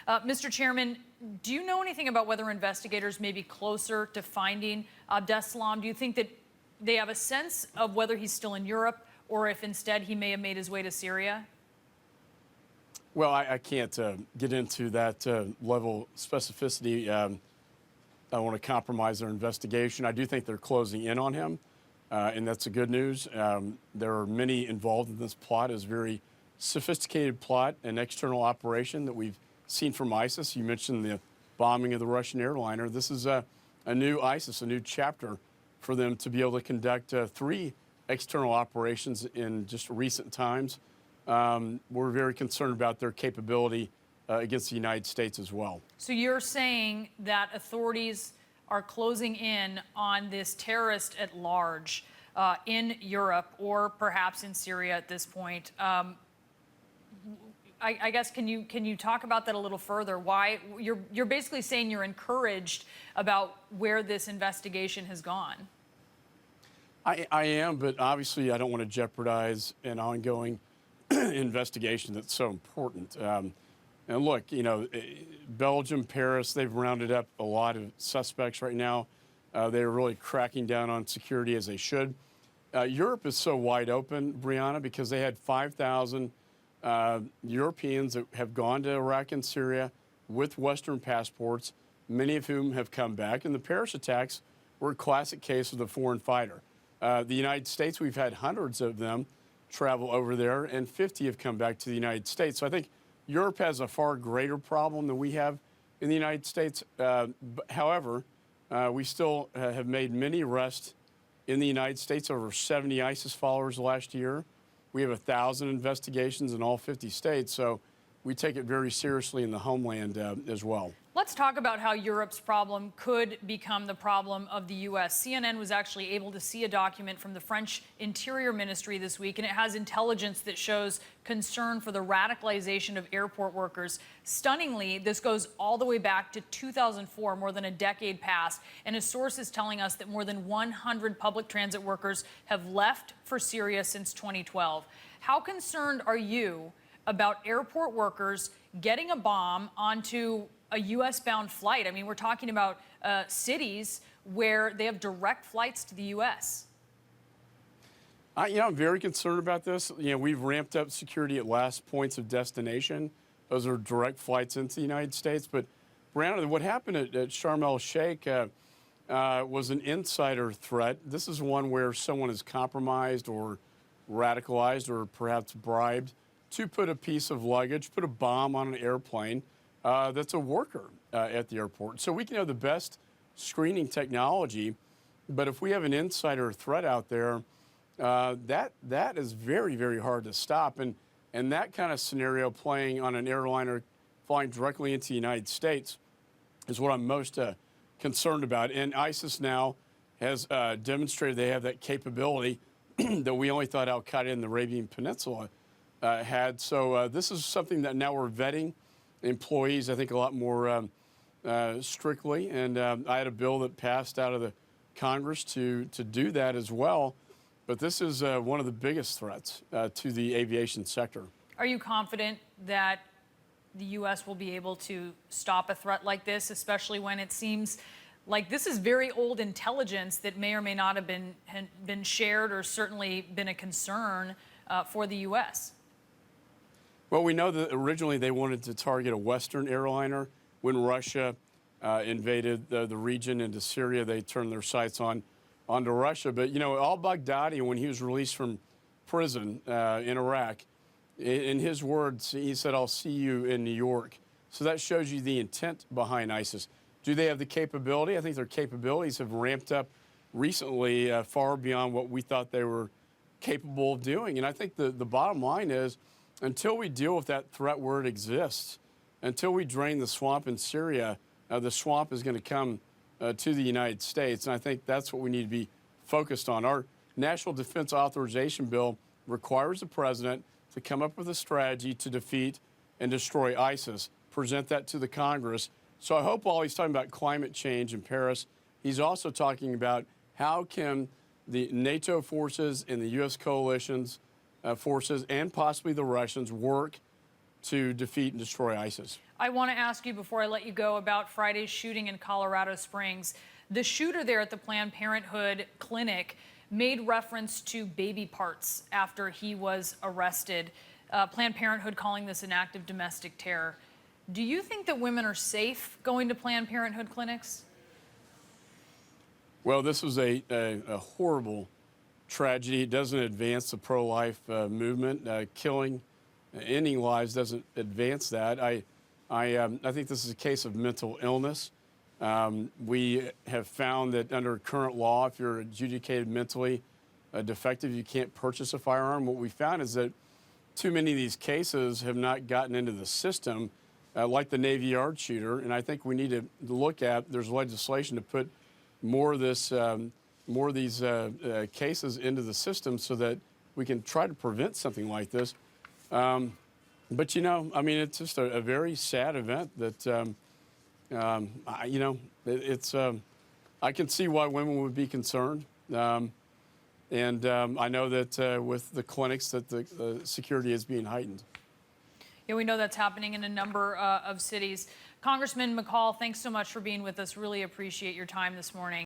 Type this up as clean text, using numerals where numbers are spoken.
Mr. Chairman, do you know anything about whether investigators may be closer to finding Abdeslam? Do you think that they have a sense of whether he's still in Europe or if instead he may have made his way to Syria? Well, I can't get into that level of specificity. I don't want to compromise their investigation. I do think they're closing in on him, and that's the good news. There are many involved in this plot. It's a very sophisticated plot, an external operation that we've seen from ISIS. You mentioned the bombing of the Russian airliner. This is a new ISIS, a new chapter for them to be able to conduct 3 external operations in just recent times. We're very concerned about their capability against the United States as well. So you're saying that authorities are closing in on this terrorist at large in Europe or perhaps in Syria at this point. I guess can you talk about that a little further? Why you're basically saying you're encouraged about where this investigation has gone? I am, but obviously I don't want to jeopardize an ongoing investigation that's so important. And look, you know, Belgium, Paris, they've rounded up a lot of suspects right now. They're really cracking down on security as they should. Europe is so wide open, Brianna, because they had 5,000 Europeans that have gone to Iraq and Syria with Western passports, many of whom have come back. And the Paris attacks were a classic case of the foreign fighter. The United States, we've had hundreds of them travel over there, and 50 have come back to the United States. So I think Europe has a far greater problem than we have in the United States. However, we still have made many arrests in the United States, over 70 ISIS followers last year. We have 1,000 investigations in all 50 states, so we take it very seriously in the homeland as well. Let's talk about how Europe's problem could become the problem of the U.S. CNN was actually able to see a document from the French Interior Ministry this week, and it has intelligence that shows concern for the radicalization of airport workers. Stunningly, this goes all the way back to 2004, more than a decade past, and a source is telling us that more than 100 public transit workers have left for Syria since 2012. How concerned are you about airport workers getting a bomb onto a U.S.-bound flight? I mean, we're talking about cities where they have direct flights to the U.S. I'm very concerned about this. We've ramped up security at last points of destination. Those are direct flights into the United States. But, Brandon, what happened at Sharm el-Sheikh was an insider threat. This is one where someone is compromised or radicalized or perhaps bribed to put a piece of luggage, put a bomb on an airplane that's a worker at the airport. So we can have the best screening technology, but if we have an insider threat out there, that is very, very hard to stop. And that kind of scenario playing on an airliner flying directly into the United States is what I'm most concerned about. And ISIS now has demonstrated they have that capability that we only thought Al-Qaeda in the Arabian Peninsula had. So this is something that now we're vetting employees, I think, a lot more strictly. And I had a bill that passed out of the Congress to do that as well. But this is one of the biggest threats to the aviation sector. Are you confident that the U.S. will be able to stop a threat like this, especially when it seems like this is very old intelligence that may or may not have been shared or certainly been a concern for the U.S.? Well, we know that originally they wanted to target a Western airliner. When Russia invaded the region into Syria, they turned their sights onto Russia. But, al-Baghdadi, when he was released from prison in Iraq, in his words, he said, "I'll see you in New York." So that shows you the intent behind ISIS. Do they have the capability? I think their capabilities have ramped up recently far beyond what we thought they were capable of doing. And I think the bottom line is, until we deal with that threat where it exists, until we drain the swamp in Syria, the swamp is going to come to the United States. And I think that's what we need to be focused on. Our National Defense Authorization Bill requires the president to come up with a strategy to defeat and destroy ISIS, present that to the Congress. So I hope while he's talking about climate change in Paris, he's also talking about how can the NATO forces and the U.S. coalitions forces and possibly the Russians work to defeat and destroy ISIS. I want to ask you before I let you go about Friday's shooting in Colorado Springs. The shooter there at the Planned Parenthood clinic made reference to baby parts after he was arrested. Planned Parenthood calling this an act of domestic terror. Do you think that women are safe going to Planned Parenthood clinics? Well, this was a horrible tragedy. It doesn't advance the pro-life movement. Ending lives doesn't advance that. I think this is a case of mental illness. We have found that under current law, if you're adjudicated mentally defective, you can't purchase a firearm. What we found is that too many of these cases have not gotten into the system, like the Navy Yard shooter. And I think we need to look at, there's legislation to put more of these cases into the system so that we can try to prevent something like this. But, you know, I mean, it's just a very sad event that, I can see why women would be concerned. I know that with the clinics that the security is being heightened. Yeah, we know that's happening in a number of cities. Congressman McCaul, thanks so much for being with us. Really appreciate your time this morning.